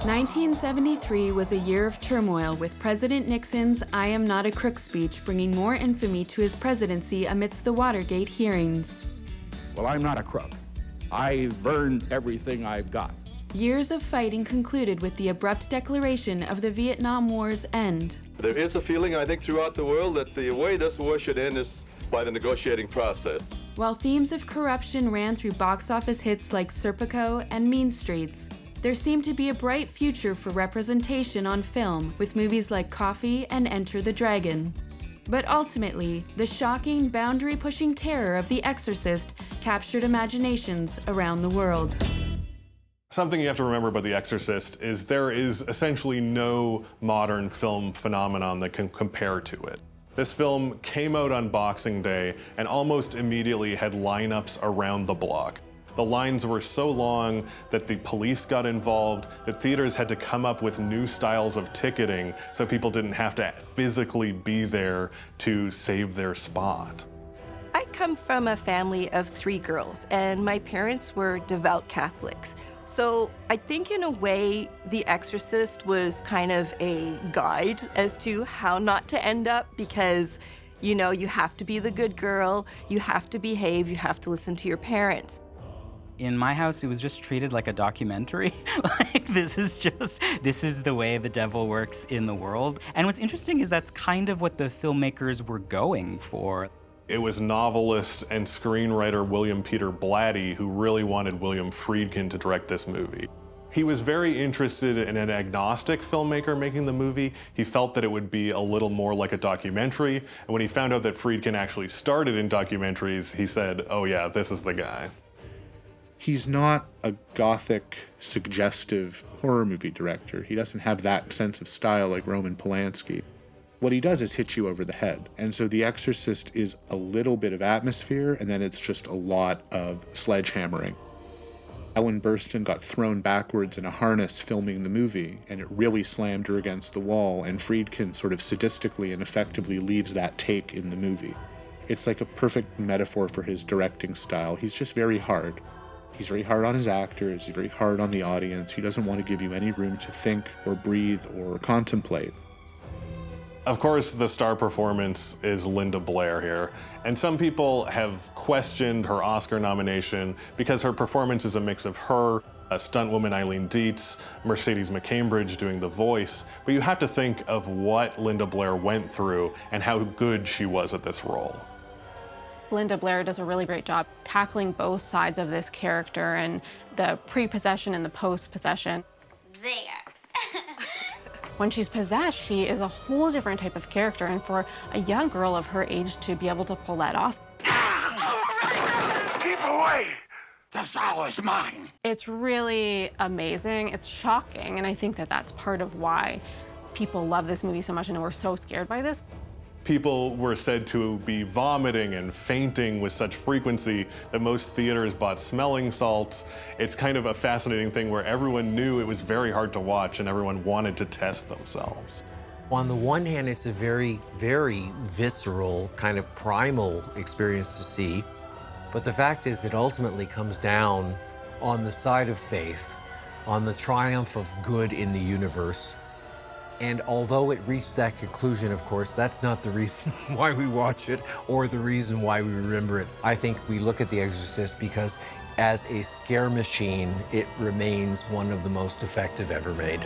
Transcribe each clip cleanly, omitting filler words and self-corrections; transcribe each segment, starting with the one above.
1973 was a year of turmoil, with President Nixon's "I am not a crook" speech bringing more infamy to his presidency amidst the Watergate hearings. Well, I'm not a crook. I've earned everything I've got. Years of fighting concluded with the abrupt declaration of the Vietnam War's end. There is a feeling, I think, throughout the world that the way this war should end is by the negotiating process. While themes of corruption ran through box office hits like Serpico and Mean Streets, there seemed to be a bright future for representation on film with movies like Coffee and Enter the Dragon. But ultimately, the shocking, boundary-pushing terror of The Exorcist captured imaginations around the world. Something you have to remember about The Exorcist is there is essentially no modern film phenomenon that can compare to it. This film came out on Boxing Day and almost immediately had lineups around the block. The lines were so long that the police got involved, that theaters had to come up with new styles of ticketing so people didn't have to physically be there to save their spot. I come from a family of 3 girls, and my parents were devout Catholics. So I think in a way, The Exorcist was kind of a guide as to how not to end up, because, you know, you have to be the good girl, you have to behave, you have to listen to your parents. In my house, it was just treated like a documentary. Like, this is the way the devil works in the world. And what's interesting is that's kind of what the filmmakers were going for. It was novelist and screenwriter William Peter Blatty who really wanted William Friedkin to direct this movie. He was very interested in an agnostic filmmaker making the movie. He felt that it would be a little more like a documentary. And when he found out that Friedkin actually started in documentaries, he said, oh yeah, this is the guy. He's not a gothic, suggestive horror movie director. He doesn't have that sense of style like Roman Polanski. What he does is hit you over the head. And so The Exorcist is a little bit of atmosphere, and then it's just a lot of sledgehammering. Ellen Burstyn got thrown backwards in a harness filming the movie, and it really slammed her against the wall, and Friedkin sort of sadistically and effectively leaves that take in the movie. It's like a perfect metaphor for his directing style. He's just very hard. He's very hard on his actors, he's very hard on the audience. He doesn't want to give you any room to think or breathe or contemplate. Of course, the star performance is Linda Blair here, and some people have questioned her Oscar nomination because her performance is a mix of her, a stuntwoman Eileen Dietz, Mercedes McCambridge doing the voice, but you have to think of what Linda Blair went through and how good she was at this role. Linda Blair does a really great job tackling both sides of this character and the pre-possession and the post-possession. There. When she's possessed, she is a whole different type of character, and for a young girl of her age to be able to pull that off. Keep away! The soul is mine. It's really amazing. It's shocking, and I think that that's part of why people love this movie so much and were so scared by this. People were said to be vomiting and fainting with such frequency that most theaters bought smelling salts. It's kind of a fascinating thing where everyone knew it was very hard to watch and everyone wanted to test themselves. On the one hand, it's a very, very visceral, kind of primal experience to see. But the fact is, it ultimately comes down on the side of faith, on the triumph of good in the universe. And although it reached that conclusion, of course, that's not the reason why we watch it or the reason why we remember it. I think we look at The Exorcist because as a scare machine, it remains one of the most effective ever made.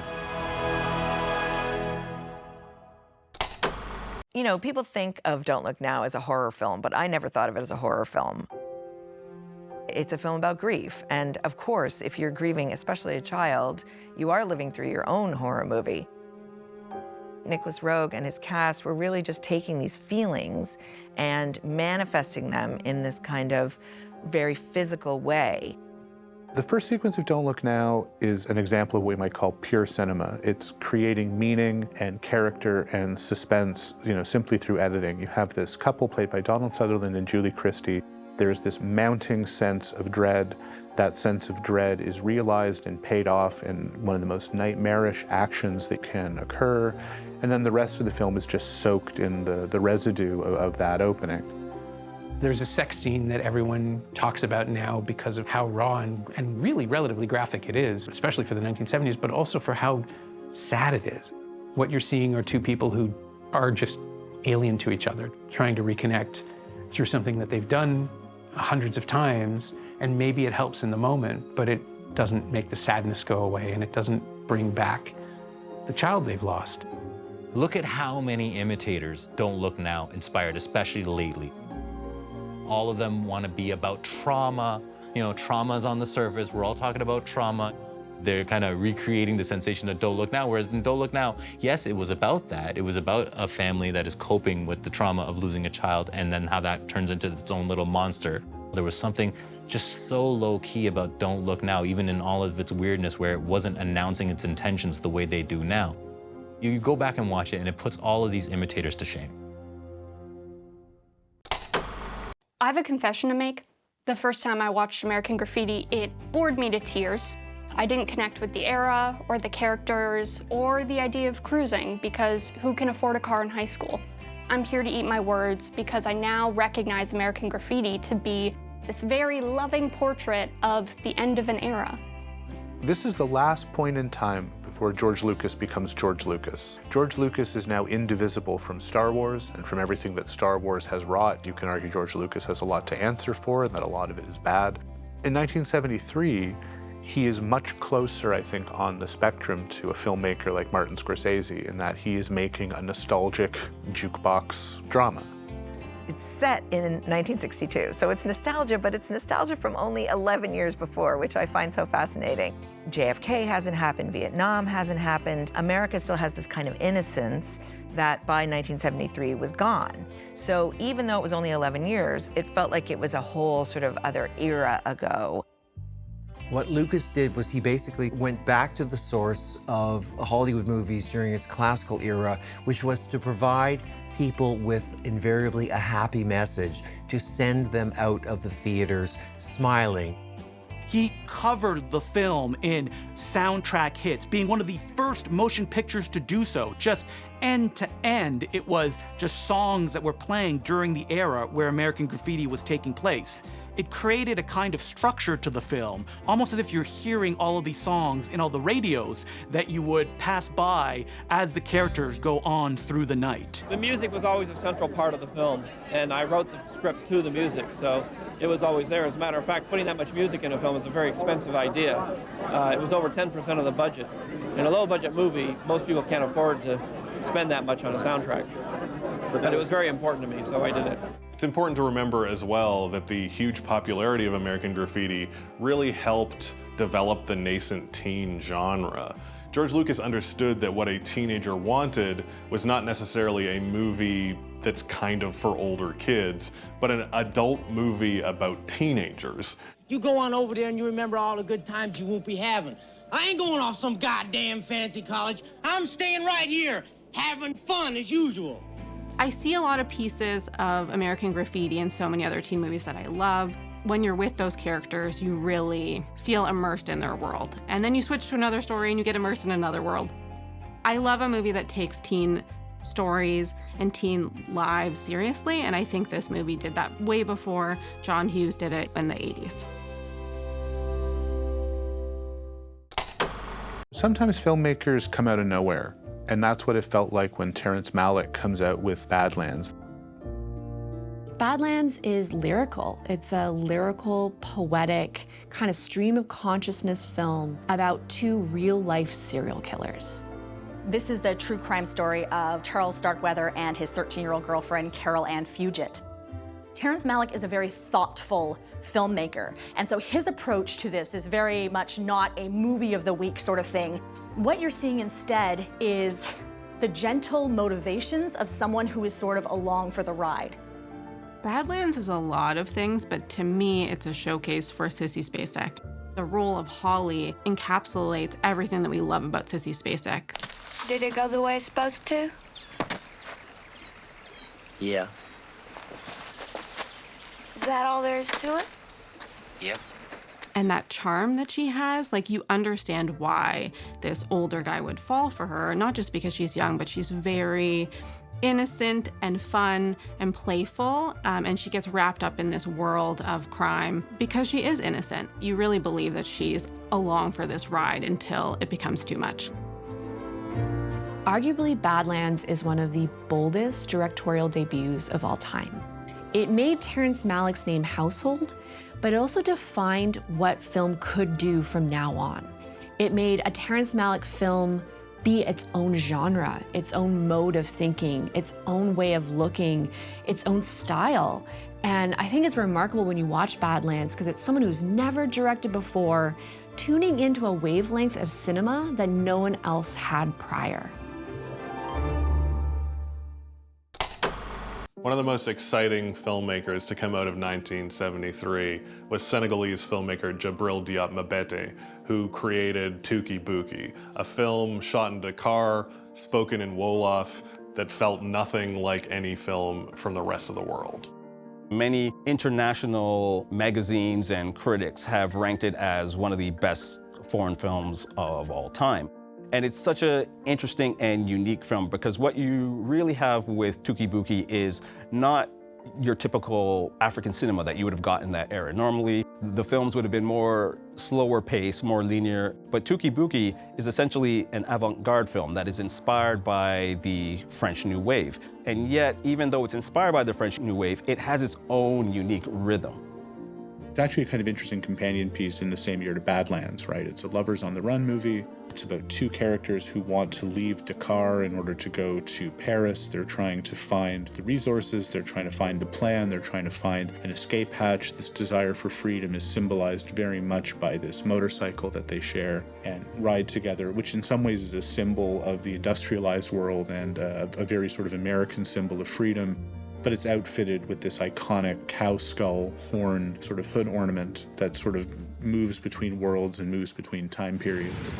You know, people think of Don't Look Now as a horror film, but I never thought of it as a horror film. It's a film about grief, and of course, if you're grieving, especially a child, you are living through your own horror movie. Nicholas Roeg and his cast were really just taking these feelings and manifesting them in this kind of very physical way. The first sequence of Don't Look Now is an example of what we might call pure cinema. It's creating meaning and character and suspense, simply through editing. You have this couple played by Donald Sutherland and Julie Christie. There's this mounting sense of dread That sense of dread is realized and paid off in one of the most nightmarish actions that can occur, and then the rest of the film is just soaked in the residue of that opening. There's a sex scene that everyone talks about now because of how raw and really relatively graphic it is, especially for the 1970s, but also for how sad it is. What you're seeing are two people who are just alien to each other, trying to reconnect through something that they've done hundreds of times, and maybe it helps in the moment, but it doesn't make the sadness go away, and it doesn't bring back the child they've lost. Look at how many imitators Don't Look Now inspired, especially lately. All of them want to be about trauma. You know, trauma's on the surface. We're all talking about trauma. They're kind of recreating the sensation of Don't Look Now, whereas in Don't Look Now, yes, it was about that. It was about a family that is coping with the trauma of losing a child and then how that turns into its own little monster. There was something just so low-key about Don't Look Now, even in all of its weirdness, where it wasn't announcing its intentions the way they do now. You go back and watch it, and it puts all of these imitators to shame. I have a confession to make. The first time I watched American Graffiti, it bored me to tears. I didn't connect with the era, or the characters, or the idea of cruising, because who can afford a car in high school? I'm here to eat my words because I now recognize American Graffiti to be this very loving portrait of the end of an era. This is the last point in time before George Lucas becomes George Lucas. George Lucas is now indivisible from Star Wars and from everything that Star Wars has wrought. You can argue George Lucas has a lot to answer for and that a lot of it is bad. In 1973, he is much closer, I think, on the spectrum to a filmmaker like Martin Scorsese in that he is making a nostalgic jukebox drama. It's set in 1962, so it's nostalgia, but it's nostalgia from only 11 years before, which I find so fascinating. JFK hasn't happened, Vietnam hasn't happened. America still has this kind of innocence that by 1973 was gone. So even though it was only 11 years, it felt like it was a whole sort of other era ago. What Lucas did was he basically went back to the source of Hollywood movies during its classical era, which was to provide people with invariably a happy message, to send them out of the theaters smiling. He covered the film in soundtrack hits, being one of the first motion pictures to do so. Just end to end, it was just songs that were playing during the era where American Graffiti was taking place. It created a kind of structure to the film, almost as if you're hearing all of these songs in all the radios that you would pass by as the characters go on through the night. The music was always a central part of the film, and I wrote the script to the music, so it was always there. As a matter of fact, putting that much music in a film is a very expensive idea. It was over 10% of the budget. In a low-budget movie, most people can't afford to spend that much on a soundtrack. But it was very important to me, so I did it. It's important to remember as well that the huge popularity of American Graffiti really helped develop the nascent teen genre. George Lucas understood that what a teenager wanted was not necessarily a movie that's kind of for older kids, but an adult movie about teenagers. You go on over there and you remember all the good times you won't be having. I ain't going off some goddamn fancy college. I'm staying right here, having fun as usual. I see a lot of pieces of American Graffiti and so many other teen movies that I love. When you're with those characters, you really feel immersed in their world. And then you switch to another story and you get immersed in another world. I love a movie that takes teen stories and teen lives seriously, and I think this movie did that way before John Hughes did it in the 80s. Sometimes filmmakers come out of nowhere, and that's what it felt like when Terrence Malick comes out with Badlands. Badlands is lyrical. It's a lyrical, poetic, kind of stream of consciousness film about two real-life serial killers. This is the true crime story of Charles Starkweather and his 13-year-old girlfriend, Carol Ann Fugit. Terrence Malick is a very thoughtful filmmaker, and so his approach to this is very much not a movie of the week sort of thing. What you're seeing instead is the gentle motivations of someone who is sort of along for the ride. Badlands is a lot of things, but to me, it's a showcase for Sissy Spacek. The role of Holly encapsulates everything that we love about Sissy Spacek. Did it go the way it's supposed to? Yeah. Is that all there is to it? Yep. and that charm that she has, like, you understand why this older guy would fall for her, not just because she's young, but she's very innocent and fun and playful, and she gets wrapped up in this world of crime because she is innocent. You really believe that she's along for this ride until it becomes too much. Arguably, Badlands is one of the boldest directorial debuts of all time. It made Terrence Malick's name household, but it also defined what film could do from now on. It made a Terrence Malick film be its own genre, its own mode of thinking, its own way of looking, its own style. And I think it's remarkable when you watch Badlands because it's someone who's never directed before, tuning into a wavelength of cinema that no one else had prior. One of the most exciting filmmakers to come out of 1973 was Senegalese filmmaker Djibril Diop Mabete, who created Tuki Buki, a film shot in Dakar, spoken in Wolof, that felt nothing like any film from the rest of the world. Many international magazines and critics have ranked it as one of the best foreign films of all time. And it's such an interesting and unique film because what you really have with Tuki Buki is not your typical African cinema that you would have got in that era. Normally, the films would have been more slower pace, more linear, but Tuki Buki is essentially an avant-garde film that is inspired by the French New Wave. And yet, even though it's inspired by the French New Wave, it has its own unique rhythm. It's actually a kind of interesting companion piece in the same year to Badlands, right? It's a lovers on the run movie. It's about two characters who want to leave Dakar in order to go to Paris. They're trying to find the resources, they're trying to find the plan, they're trying to find an escape hatch. This desire for freedom is symbolized very much by this motorcycle that they share and ride together, which in some ways is a symbol of the industrialized world and a very sort of American symbol of freedom. But it's outfitted with this iconic cow skull horn sort of hood ornament that sort of moves between worlds and moves between time periods.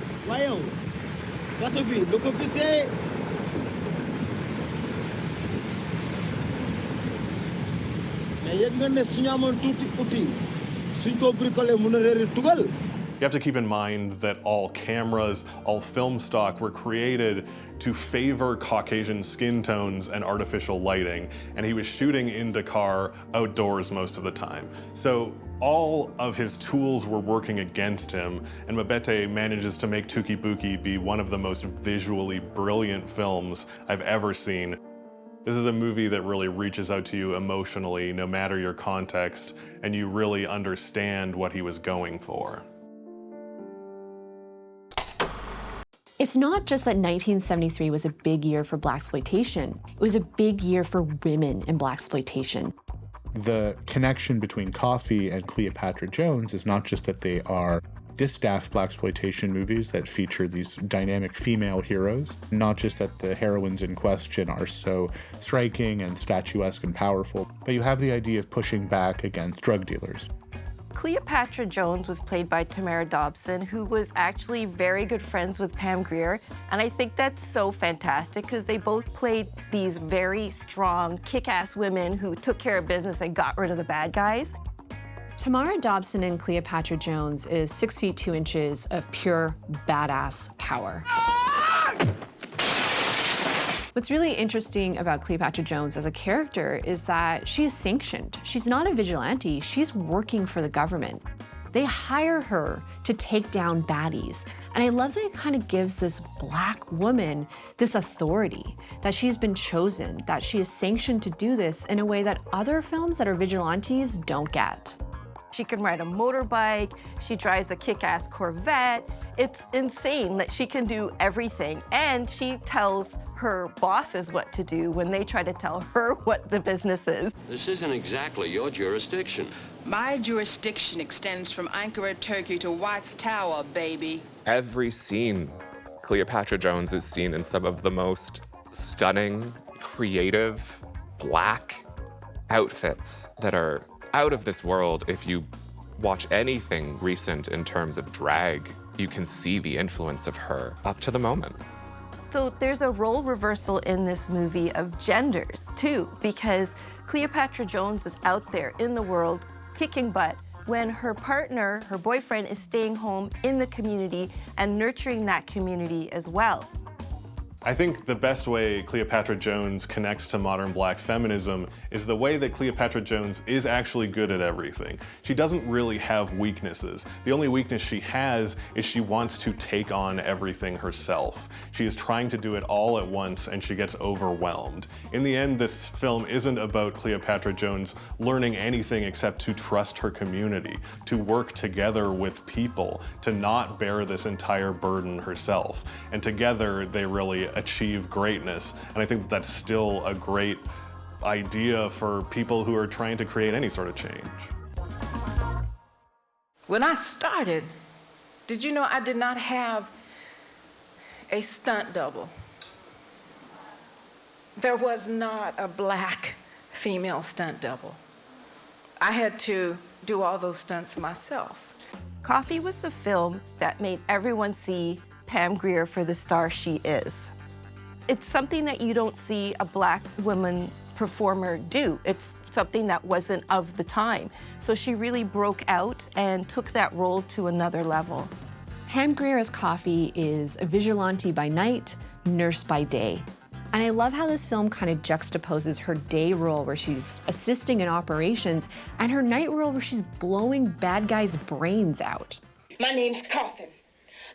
You have to keep in mind that all cameras, all film stock were created to favor Caucasian skin tones and artificial lighting, and he was shooting in Dakar outdoors most of the time. So all of his tools were working against him, and Mabete manages to make Tuki Buki be one of the most visually brilliant films I've ever seen. This is a movie that really reaches out to you emotionally, no matter your context, and you really understand what he was going for. It's not just that 1973 was a big year for blaxploitation. It was a big year for women in blaxploitation. The connection between Coffy and Cleopatra Jones is not just that they are distaff blaxploitation movies that feature these dynamic female heroes, not just that the heroines in question are so striking and statuesque and powerful, but you have the idea of pushing back against drug dealers. Cleopatra Jones was played by Tamara Dobson, who was actually very good friends with Pam Grier. And I think that's so fantastic because they both played these very strong, kick-ass women who took care of business and got rid of the bad guys. Tamara Dobson in Cleopatra Jones is 6 feet 2 inches of pure badass power. What's really interesting about Cleopatra Jones as a character is that she's sanctioned. She's not a vigilante, she's working for the government. They hire her to take down baddies. And I love that it kind of gives this Black woman this authority, that she's been chosen, that she is sanctioned to do this in a way that other films that are vigilantes don't get. She can ride a motorbike, she drives a kick-ass Corvette. It's insane that she can do everything. And she tells her bosses what to do when they try to tell her what the business is. This isn't exactly your jurisdiction. My jurisdiction extends from Ankara, Turkey to White's Tower, baby. Every scene, Cleopatra Jones is seen in some of the most stunning, creative, Black outfits that are out of this world. If you watch anything recent in terms of drag, you can see the influence of her up to the moment. So there's a role reversal in this movie of genders too, because Cleopatra Jones is out there in the world, kicking butt, when her partner, her boyfriend, is staying home in the community and nurturing that community as well. I think the best way Cleopatra Jones connects to modern black feminism is the way that Cleopatra Jones is actually good at everything. She doesn't really have weaknesses. The only weakness she has is she wants to take on everything herself. She is trying to do it all at once and she gets overwhelmed. In the end, this film isn't about Cleopatra Jones learning anything except to trust her community, to work together with people, to not bear this entire burden herself. And together, they really achieve greatness. And I think that's still a great idea for people who are trying to create any sort of change. When I started, did you know I did not have a stunt double? There was not a black female stunt double. I had to do all those stunts myself. Coffee was the film that made everyone see Pam Grier for the star she is. It's something that you don't see a black woman performer do. It's something that wasn't of the time. So she really broke out and took that role to another level. Pam Grier as Coffee is a vigilante by night, nurse by day. And I love how this film kind of juxtaposes her day role where she's assisting in operations and her night role where she's blowing bad guys' brains out. My name's Coffin.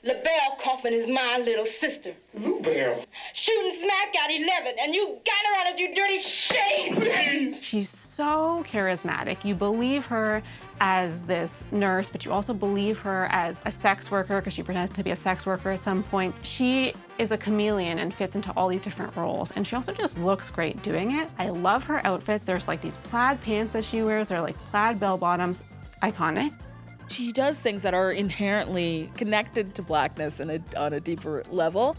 LaBelle Coffin is my little sister. LaBelle? Shooting smack at 11, and you got her on it, you dirty shame! She's so charismatic. You believe her as this nurse, but you also believe her as a sex worker because she pretends to be a sex worker at some point. She is a chameleon and fits into all these different roles, and she also just looks great doing it. I love her outfits. There's like these plaid pants that she wears. They're like plaid bell bottoms. Iconic. She does things that are inherently connected to blackness on a deeper level.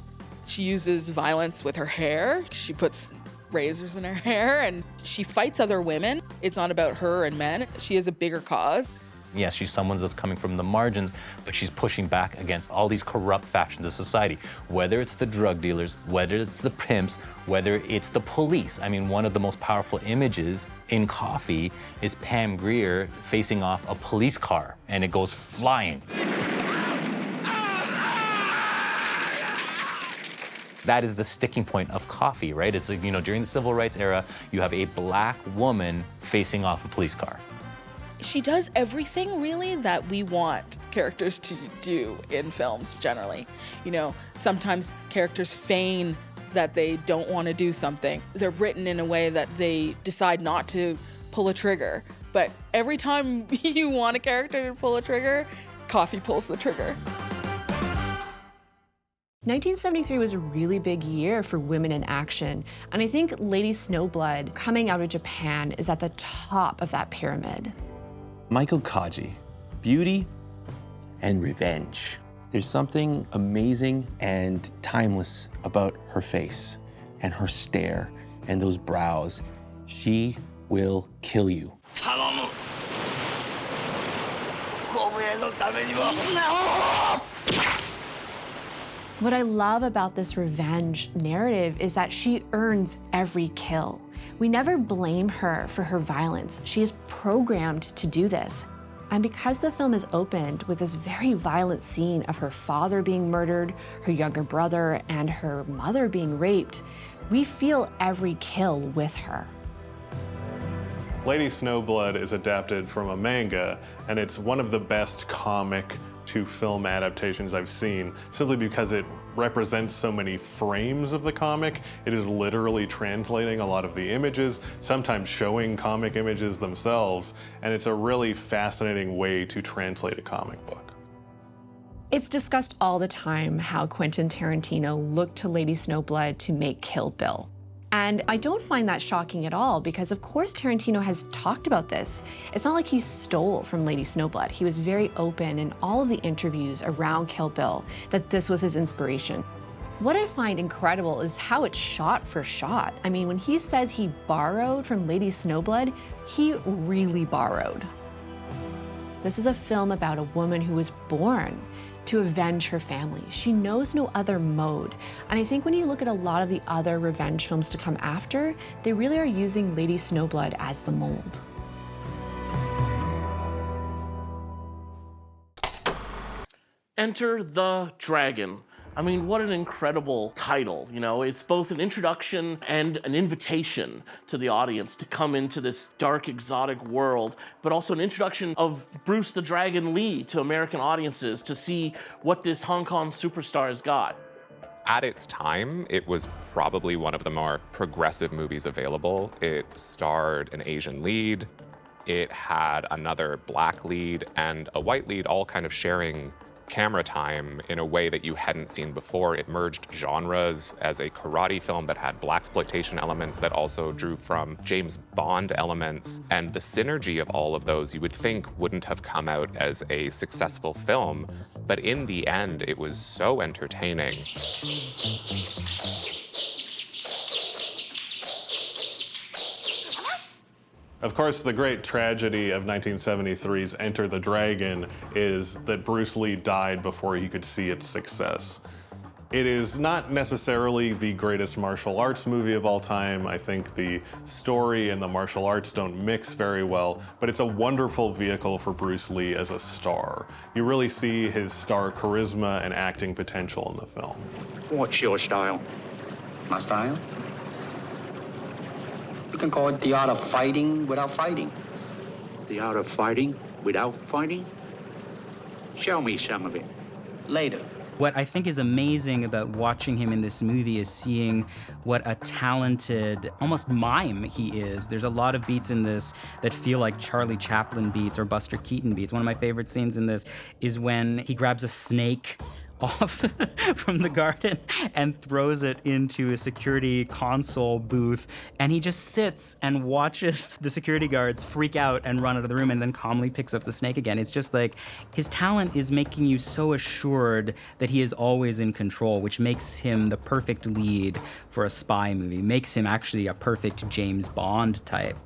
She uses violence with her hair. She puts razors in her hair and she fights other women. It's not about her and men. She has a bigger cause. Yes, she's someone that's coming from the margins, but she's pushing back against all these corrupt factions of society, whether it's the drug dealers, whether it's the pimps, whether it's the police. I mean, one of the most powerful images in Coffee is Pam Grier facing off a police car, and it goes flying. That is the sticking point of Coffee, right? It's like, you know, during the civil rights era, you have a black woman facing off a police car. She does everything, really, that we want characters to do in films, generally. You know, sometimes characters feign that they don't want to do something. They're written in a way that they decide not to pull a trigger. But every time you want a character to pull a trigger, Coffee pulls the trigger. 1973 was a really big year for women in action, and I think Lady Snowblood coming out of Japan is at the top of that pyramid. Meiko Kaji, beauty and revenge. There's something amazing and timeless about her face and her stare and those brows. She will kill you. What I love about this revenge narrative is that she earns every kill. We never blame her for her violence. She is programmed to do this. And because the film is opened with this very violent scene of her father being murdered, her younger brother, and her mother being raped, we feel every kill with her. Lady Snowblood is adapted from a manga, and it's one of the best comic to film adaptations I've seen, simply because it represents so many frames of the comic. It is literally translating a lot of the images, sometimes showing comic images themselves, and it's a really fascinating way to translate a comic book. It's discussed all the time how Quentin Tarantino looked to Lady Snowblood to make Kill Bill. And I don't find that shocking at all because, of course, Tarantino has talked about this. It's not like he stole from Lady Snowblood. He was very open in all of the interviews around Kill Bill that this was his inspiration. What I find incredible is how it's shot for shot. I mean, when he says he borrowed from Lady Snowblood, he really borrowed. This is a film about a woman who was born to avenge her family. She knows no other mode. And I think when you look at a lot of the other revenge films to come after, they really are using Lady Snowblood as the mold. Enter the Dragon. I mean, what an incredible title, you know? It's both an introduction and an invitation to the audience to come into this dark, exotic world, but also an introduction of Bruce the Dragon Lee to American audiences to see what this Hong Kong superstar has got. At its time, it was probably one of the more progressive movies available. It starred an Asian lead, it had another black lead, and a white lead, all kind of sharing camera time in a way that you hadn't seen before. It merged genres as a karate film that had blaxploitation elements that also drew from James Bond elements. And the synergy of all of those you would think wouldn't have come out as a successful film, but in the end, it was so entertaining. Of course, the great tragedy of 1973's Enter the Dragon is that Bruce Lee died before he could see its success. It is not necessarily the greatest martial arts movie of all time. I think the story and the martial arts don't mix very well, but it's a wonderful vehicle for Bruce Lee as a star. You really see his star charisma and acting potential in the film. What's your style? My style? You can call it the art of fighting without fighting. The art of fighting without fighting? Show me some of it. Later. What I think is amazing about watching him in this movie is seeing what a talented, almost mime he is. There's a lot of beats in this that feel like Charlie Chaplin beats or Buster Keaton beats. One of my favorite scenes in this is when he grabs a snake off from the garden and throws it into a security console booth, and he just sits and watches the security guards freak out and run out of the room and then calmly picks up the snake again. It's just like his talent is making you so assured that he is always in control, which makes him the perfect lead for a spy movie, makes him actually a perfect James Bond type.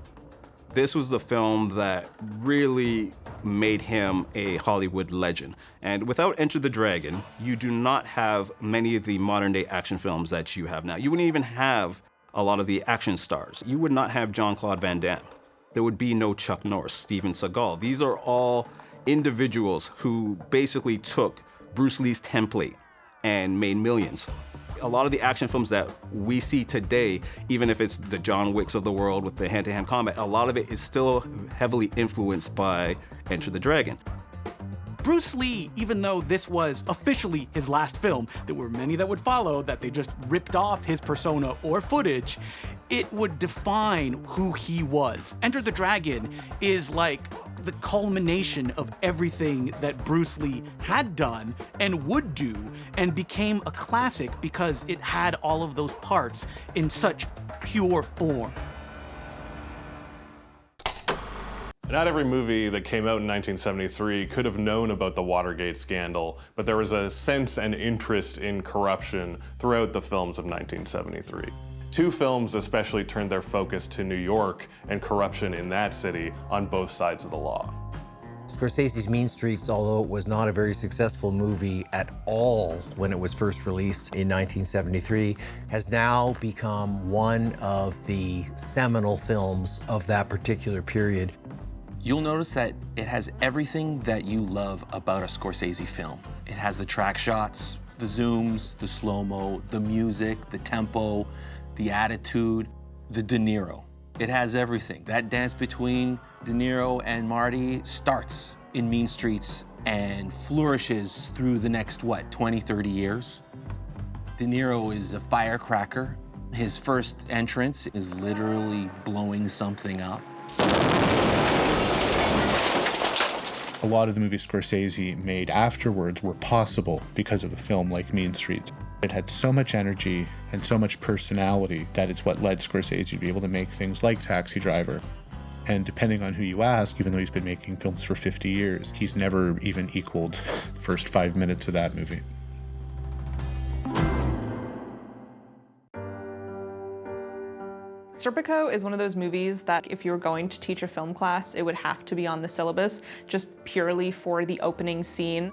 This was the film that really made him a Hollywood legend. And without Enter the Dragon, you do not have many of the modern day action films that you have now. You wouldn't even have a lot of the action stars. You would not have Jean-Claude Van Damme. There would be no Chuck Norris, Steven Seagal. These are all individuals who basically took Bruce Lee's template and made millions. A lot of the action films that we see today, even if it's the John Wicks of the world with the hand-to-hand combat, a lot of it is still heavily influenced by Enter the Dragon. Bruce Lee, even though this was officially his last film, there were many that would follow that they just ripped off his persona or footage, it would define who he was. Enter the Dragon is like the culmination of everything that Bruce Lee had done and would do, and became a classic because it had all of those parts in such pure form. Not every movie that came out in 1973 could have known about the Watergate scandal, but there was a sense and interest in corruption throughout the films of 1973. Two films especially turned their focus to New York and corruption in that city on both sides of the law. Scorsese's Mean Streets, although it was not a very successful movie at all when it was first released in 1973, has now become one of the seminal films of that particular period. You'll notice that it has everything that you love about a Scorsese film. It has the track shots, the zooms, the slow-mo, the music, the tempo, the attitude, the De Niro. It has everything. That dance between De Niro and Marty starts in Mean Streets and flourishes through the next, 20, 30 years. De Niro is a firecracker. His first entrance is literally blowing something up. A lot of the movies Scorsese made afterwards were possible because of a film like Mean Streets. It had so much energy and so much personality that it's what led Scorsese to be able to make things like Taxi Driver. And depending on who you ask, even though he's been making films for 50 years, he's never even equaled the first 5 minutes of that movie. Serpico is one of those movies that if you were going to teach a film class, it would have to be on the syllabus, just purely for the opening scene.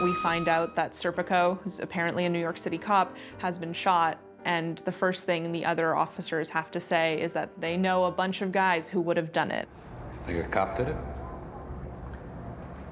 We find out that Serpico, who's apparently a New York City cop, has been shot, and the first thing the other officers have to say is that they know a bunch of guys who would have done it. Think a cop did it?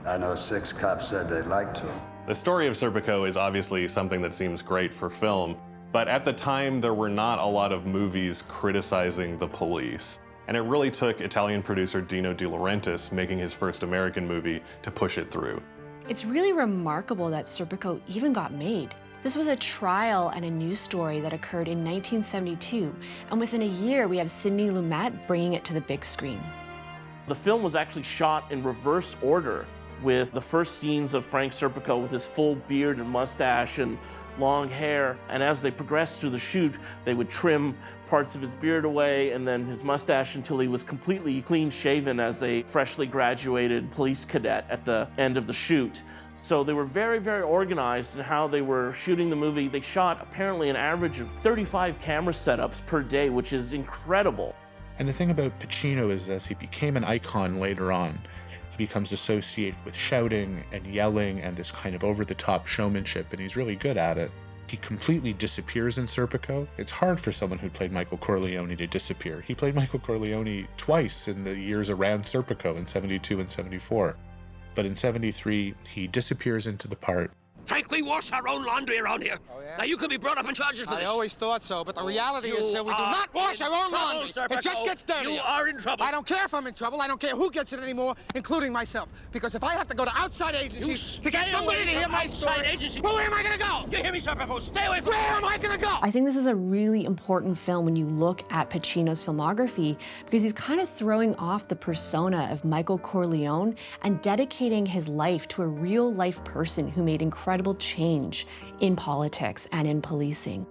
I know 6 cops said they'd like to. The story of Serpico is obviously something that seems great for film, but at the time there were not a lot of movies criticizing the police. And it really took Italian producer Dino De Laurentiis making his first American movie to push it through. It's really remarkable that Serpico even got made. This was a trial and a news story that occurred in 1972, and within a year we have Sidney Lumet bringing it to the big screen. The film was actually shot in reverse order, with the first scenes of Frank Serpico with his full beard and mustache and long hair. And as they progressed through the shoot, they would trim parts of his beard away and then his mustache until he was completely clean shaven as a freshly graduated police cadet at the end of the shoot. So they were very, very organized in how they were shooting the movie. They shot apparently an average of 35 camera setups per day, which is incredible. And the thing about Pacino is, as he became an icon later on, he becomes associated with shouting and yelling and this kind of over-the-top showmanship, and he's really good at it. He completely disappears in Serpico. It's hard for someone who played Michael Corleone to disappear. He played Michael Corleone twice in the years around Serpico, in 72 and 74. But in 73, he disappears into the part. Frank, we wash our own laundry around here. Oh, yeah? Now, you could be brought up in charges for this. I always thought so, but the reality is we do not wash our own laundry. It just gets dirty. You are in trouble. I don't care if I'm in trouble. I don't care who gets it anymore, including myself. Because if I have to go to outside agencies to get somebody to hear my story, well, where am I going to go? You hear me, Serpico? Stay away from Where am I going to go? I think this is a really important film when you look at Pacino's filmography, because he's kind of throwing off the persona of Michael Corleone and dedicating his life to a real-life person who made incredible change in politics and in policing.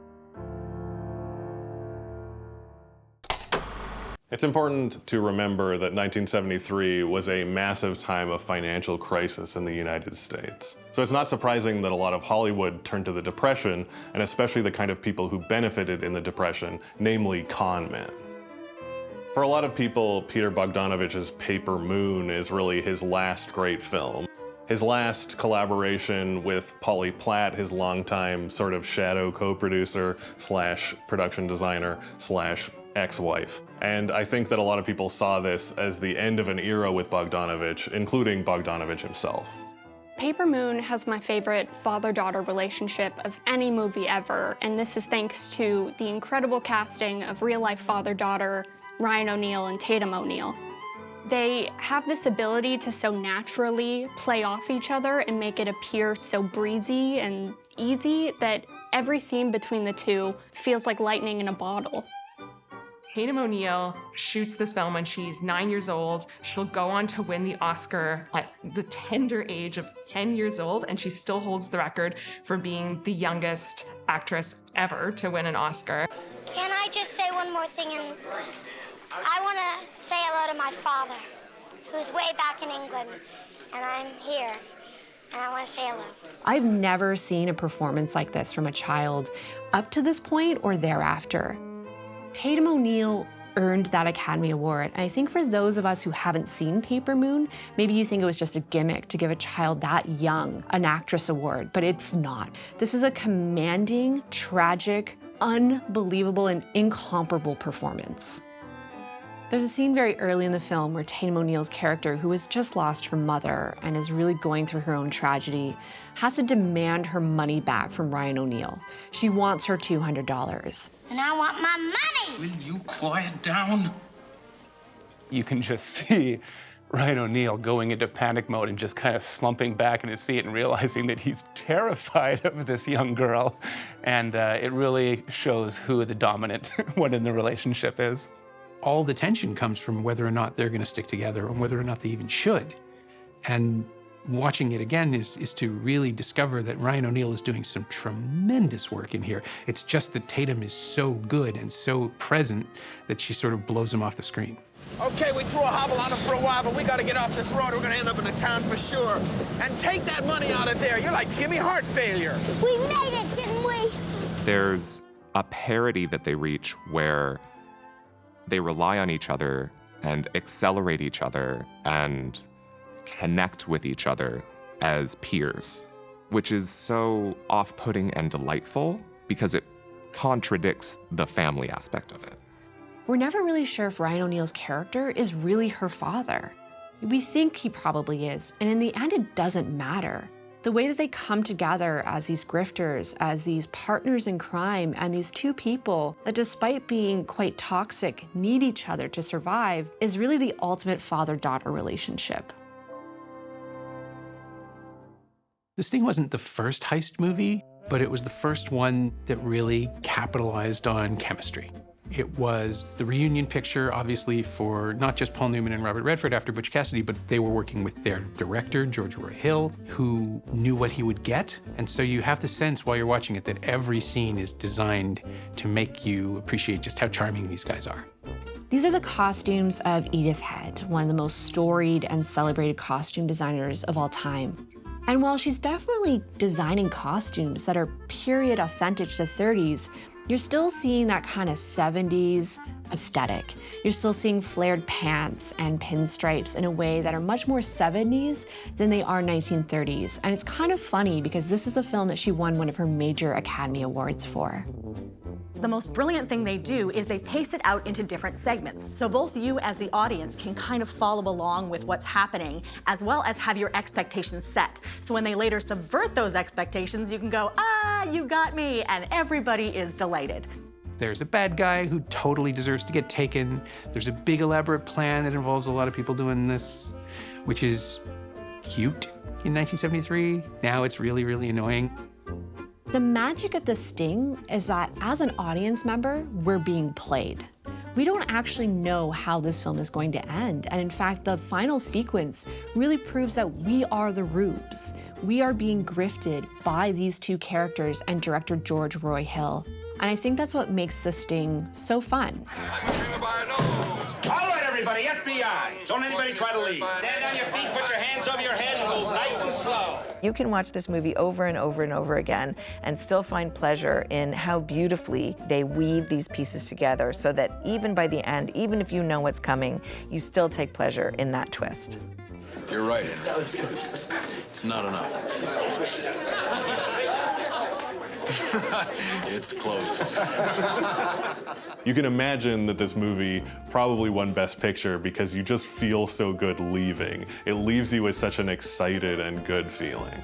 It's important to remember that 1973 was a massive time of financial crisis in the United States. So it's not surprising that a lot of Hollywood turned to the Depression, and especially the kind of people who benefited in the Depression, namely con men. For a lot of people, Peter Bogdanovich's Paper Moon is really his last great film. His last collaboration with Polly Platt, his longtime sort of shadow co-producer slash production designer slash ex-wife. And I think that a lot of people saw this as the end of an era with Bogdanovich, including Bogdanovich himself. Paper Moon has my favorite father-daughter relationship of any movie ever, and this is thanks to the incredible casting of real-life father-daughter Ryan O'Neal and Tatum O'Neal. They have this ability to so naturally play off each other and make it appear so breezy and easy that every scene between the two feels like lightning in a bottle. Tatum O'Neal shoots this film when she's 9 years old. She'll go on to win the Oscar at the tender age of 10 years old, and she still holds the record for being the youngest actress ever to win an Oscar. Can I just say one more thing? And I want to say hello to my father, who's way back in England, and I'm here, and I want to say hello. I've never seen a performance like this from a child up to this point or thereafter. Tatum O'Neal earned that Academy Award. And I think for those of us who haven't seen Paper Moon, maybe you think it was just a gimmick to give a child that young an actress award, but it's not. This is a commanding, tragic, unbelievable, and incomparable performance. There's a scene very early in the film where Tatum O'Neal's character, who has just lost her mother and is really going through her own tragedy, has to demand her money back from Ryan O'Neal. She wants her $200. And I want my money! Will you quiet down? You can just see Ryan O'Neal going into panic mode and just kind of slumping back in his seat and realizing that he's terrified of this young girl. And it really shows who the dominant one in the relationship is. All the tension comes from whether or not they're going to stick together and whether or not they even should. And watching it again is to really discover that Ryan O'Neal is doing some tremendous work in here. It's just that Tatum is so good and so present that she sort of blows him off the screen. Okay, we threw a hobble on him for a while, but we got to get off this road. We're going to end up in the town for sure. And take that money out of there. You're like to give me heart failure. We made it, didn't we? There's a parity that they reach where they rely on each other and accelerate each other and connect with each other as peers, which is so off-putting and delightful because it contradicts the family aspect of it. We're never really sure if Ryan O'Neal's character is really her father. We think he probably is, and in the end, it doesn't matter. The way that they come together as these grifters, as these partners in crime, and these two people that, despite being quite toxic, need each other to survive, is really the ultimate father-daughter relationship. The Sting wasn't the first heist movie, but it was the first one that really capitalized on chemistry. It was the reunion picture, obviously, for not just Paul Newman and Robert Redford after Butch Cassidy, but they were working with their director, George Roy Hill, who knew what he would get. And so you have the sense while you're watching it that every scene is designed to make you appreciate just how charming these guys are. These are the costumes of Edith Head, one of the most storied and celebrated costume designers of all time. And while she's definitely designing costumes that are period authentic to the 30s, you're still seeing that kind of 70s aesthetic. You're still seeing flared pants and pinstripes in a way that are much more 70s than they are 1930s. And it's kind of funny because this is the film that she won one of her major Academy Awards for. The most brilliant thing they do is they pace it out into different segments. So both you as the audience can kind of follow along with what's happening, as well as have your expectations set. So when they later subvert those expectations, you can go, ah, you got me, and everybody is delighted. There's a bad guy who totally deserves to get taken. There's a big elaborate plan that involves a lot of people doing this, which is cute in 1973. Now it's really, really annoying. The magic of The Sting is that as an audience member, we're being played. We don't actually know how this film is going to end. And in fact, the final sequence really proves that we are the rubes. We are being grifted by these two characters and director George Roy Hill. And I think that's what makes The Sting so fun. All right, everybody, FBI. Don't anybody try to leave. Stand on your feet, put your hands over your head, and go nice and slow. You can watch this movie over and over and over again and still find pleasure in how beautifully they weave these pieces together so that even by the end, even if you know what's coming, you still take pleasure in that twist. You're right, Henry. It's not enough. It's close. You can imagine that this movie probably won Best Picture because you just feel so good leaving. It leaves you with such an excited and good feeling.